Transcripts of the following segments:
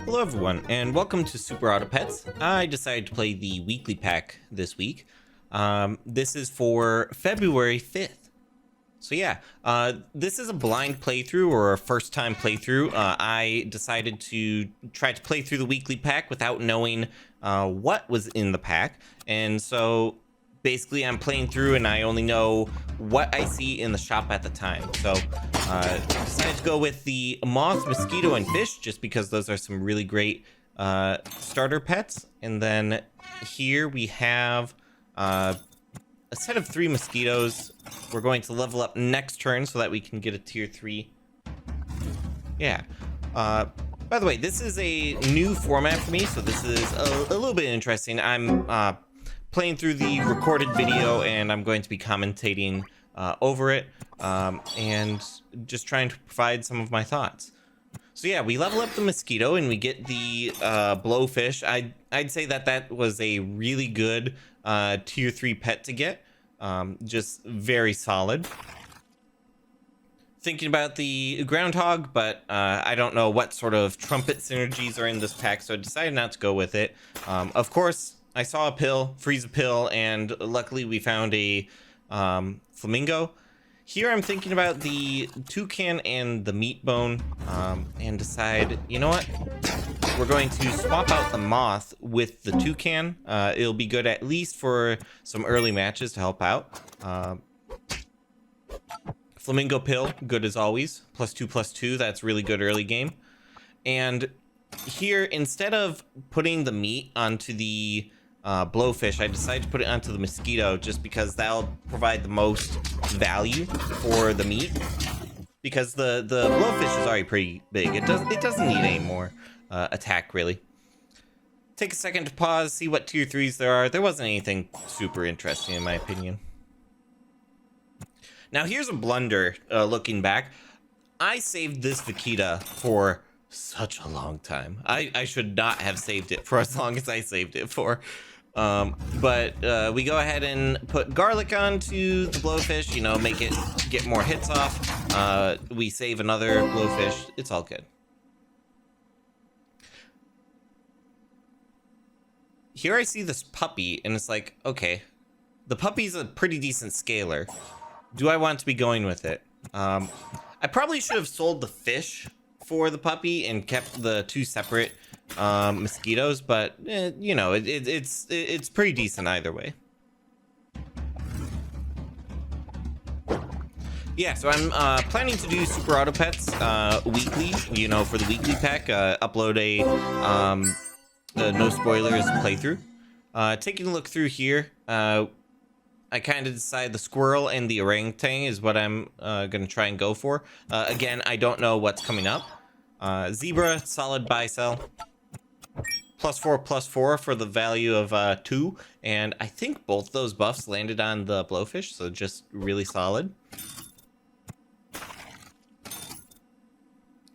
Hello everyone, and welcome to Super Auto Pets. I decided to play the weekly pack this week. This is for February 5th. So yeah, this is a blind playthrough or a first time playthrough. I decided to try to play through the weekly pack without knowing what was in the pack. And so basically I'm playing through and I only know what I see in the shop at the time. So decided to go with the moth, mosquito, and fish just because those are some really great starter pets. And then here we have a set of 3 mosquitoes. We're going to level up next turn so that we can get a tier 3. Yeah. By the way, this is a new format for me, so this is a little bit interesting. I'm playing through the recorded video and I'm going to be commentating over it and just trying to provide some of my thoughts. So yeah, we level up the mosquito and we get the blowfish. I'd say that was a really good tier 3 pet to get. Just very solid. Thinking about the groundhog, but I don't know what sort of trumpet synergies are in this pack, so I decided not to go with it. Of course, I saw a pill, freeze a pill, and luckily we found a flamingo. Here I'm thinking about the toucan and the meat bone, and decide, you know what? We're going to swap out the moth with the toucan. It'll be good at least for some early matches to help out. Flamingo pill, good as always. +2/+2, that's really good early game. And here, instead of putting the meat onto the blowfish, I decided to put it onto the mosquito just because that'll provide the most value for the meat. Because the blowfish is already pretty big. It doesn't need any more attack, really. Take a second to pause, see what tier 3s there are. There wasn't anything super interesting in my opinion. Now here's a blunder looking back. I saved this Vaquita for such a long time. I should not have saved it for as long as I saved it for. But we go ahead and put garlic onto the blowfish, you know, make it get more hits off. We save another blowfish. It's all good. Here I see this puppy, and it's like, okay, the puppy's a pretty decent scaler. Do I want to be going with it? I probably should have sold the fish for the puppy and kept the 2 separate mosquitoes, but you know, it's pretty decent either way. Yeah, so I'm planning to do Super Auto Pets weekly, you know, for the weekly pack, upload a no spoilers playthrough. Taking a look through here, I kind of decided the squirrel and the orangutan is what I'm gonna try and go for. Again, I don't know what's coming up. Zebra, solid buy sell. +4/+4 for the value of 2, and I think both those buffs landed on the blowfish, so just really solid.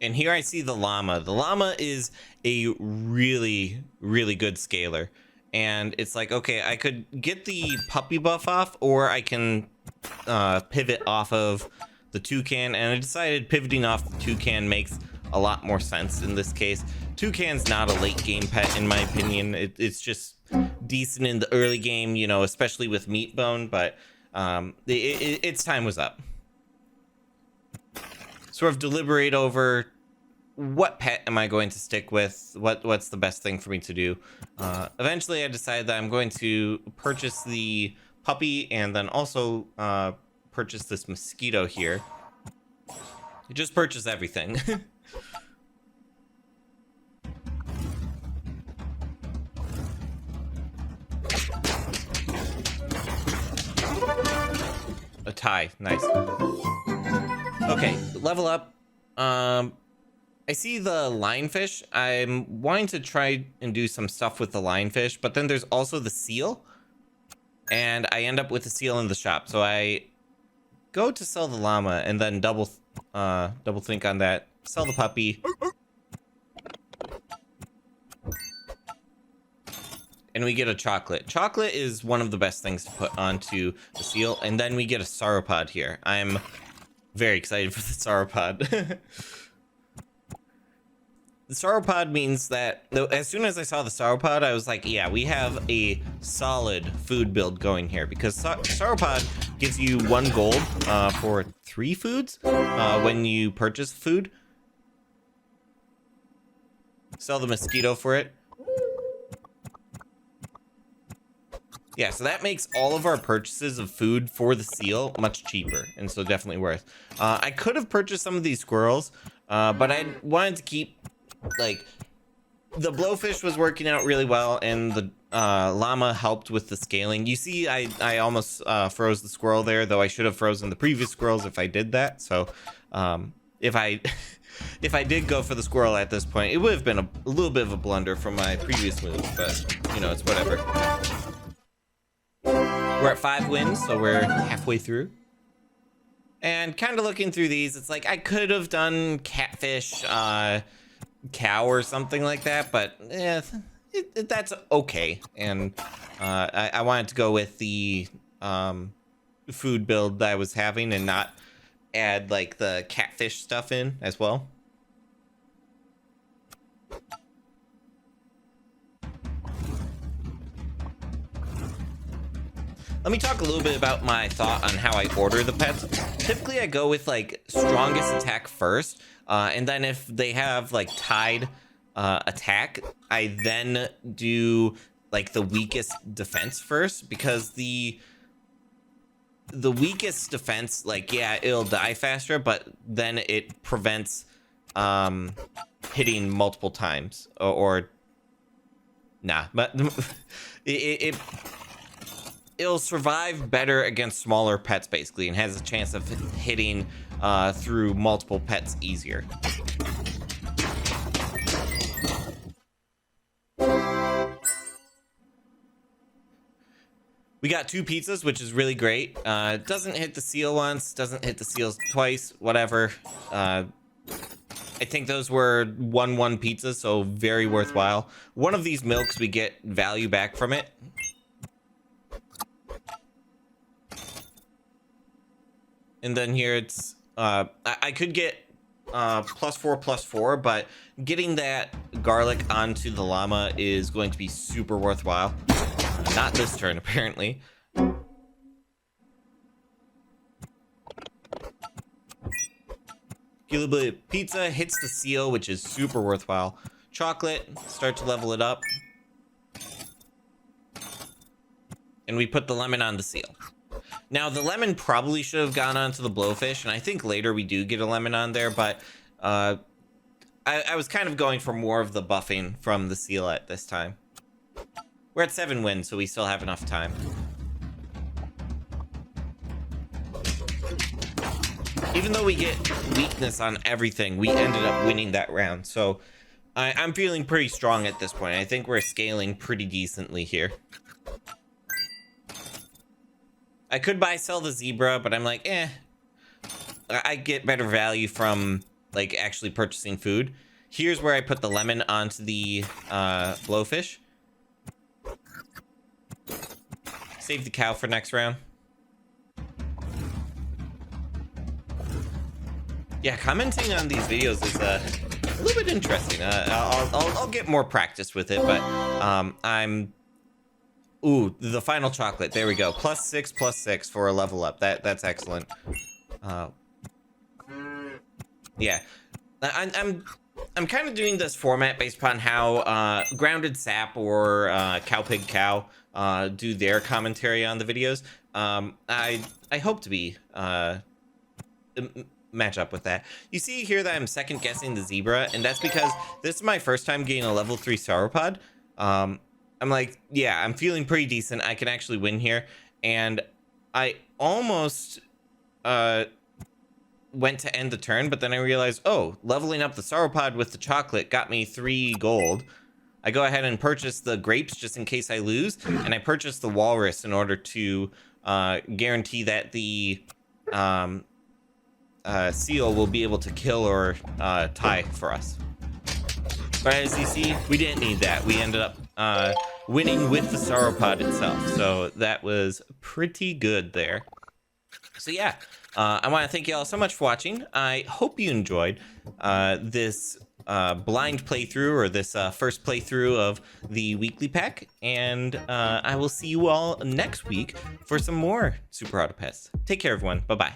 And here I see the llama. The llama is a really, really good scaler. And it's like, okay, I could get the puppy buff off, or I can pivot off of the toucan. And I decided pivoting off the toucan makes a lot more sense in this case. Toucan's not a late game pet, in my opinion. It's just decent in the early game, you know, especially with meat bone, but its time was up. Sort of deliberate over what pet am I going to stick with, what's the best thing for me to do. Eventually I decided that I'm going to purchase the puppy and then also purchase this mosquito here. Just purchase everything. A tie, nice. Okay, level up. I see the lionfish. I'm wanting to try and do some stuff with the lionfish, but then there's also the seal, and I end up with the seal in the shop. So I go to sell the llama and then double think on that. Sell the puppy. And we get a chocolate. Chocolate is one of the best things to put onto the seal, and then we get a sauropod here. I'm very excited for the sauropod. the sauropod means that as soon as I saw the sauropod, I was like, yeah, we have a solid food build going here, because sauropod gives you 1 gold for 3 foods when you purchase food. Sell the mosquito for it. Yeah, so that makes all of our purchases of food for the seal much cheaper, and so definitely worth. I could have purchased some of these squirrels, but I wanted to keep, like, the blowfish was working out really well, and the llama helped with the scaling. You see, I almost froze the squirrel there, though I should have frozen the previous squirrels if I did that. So if I if I did go for the squirrel at this point, it would have been a little bit of a blunder from my previous move, but you know, it's whatever. We're at 5 wins, so we're halfway through. And kind of looking through these, it's like I could have done catfish, cow or something like that, but that's okay. And I wanted to go with the food build that I was having and not add like the catfish stuff in as well. Let me talk a little bit about my thought on how I order the pets. Typically, I go with like strongest attack first, and then if they have like tied attack, I then do like the weakest defense first, because the weakest defense, like, yeah, it'll die faster, but then it prevents hitting multiple times, or nah, but it'll survive better against smaller pets, basically, and has a chance of hitting through multiple pets easier. We got 2 pizzas, which is really great. Doesn't hit the seal once, doesn't hit the seals twice, whatever. I think those were 1-1 pizzas, so very worthwhile. One of these milks, we get value back from it. And then here it's, I could get +4/+4, but getting that garlic onto the llama is going to be super worthwhile. Not this turn, apparently. Get a little bit of pizza, hits the seal, which is super worthwhile. Chocolate, start to level it up. And we put the lemon on the seal. Now, the lemon probably should have gone onto the blowfish, and I think later we do get a lemon on there, but I was kind of going for more of the buffing from the seal at this time. We're at 7 wins, so we still have enough time. Even though we get weakness on everything, we ended up winning that round, so I'm feeling pretty strong at this point. I think we're scaling pretty decently here. I could sell the zebra, but I'm like, I get better value from like actually purchasing food. Here's where I put the lemon onto the blowfish. Save the cow for next round. Yeah, commenting on these videos is a little bit interesting. I'll get more practice with it, but I'm... Ooh, the final chocolate. There we go. +6/+6 for a level up. That's excellent. Yeah, I'm kind of doing this format based upon how Grounded Sap or Cowpig Cow do their commentary on the videos. I hope to be match up with that. You see here that I'm second guessing the zebra, and that's because this is my first time getting a level 3 sauropod. I'm like, yeah, I'm feeling pretty decent. I can actually win here. And I almost went to end the turn, but then I realized, oh, leveling up the sauropod with the chocolate got me 3 gold. I go ahead and purchase the grapes just in case I lose, and I purchase the walrus in order to guarantee that the seal will be able to kill or tie for us. But as you see, we didn't need that. We ended up winning with the sauropod itself, so that was pretty good there. So yeah, I want to thank you all so much for watching. I hope you enjoyed this blind playthrough, or this first playthrough of the weekly pack, and I will see you all next week for some more Super Auto Pets. Take care, everyone. Bye-bye.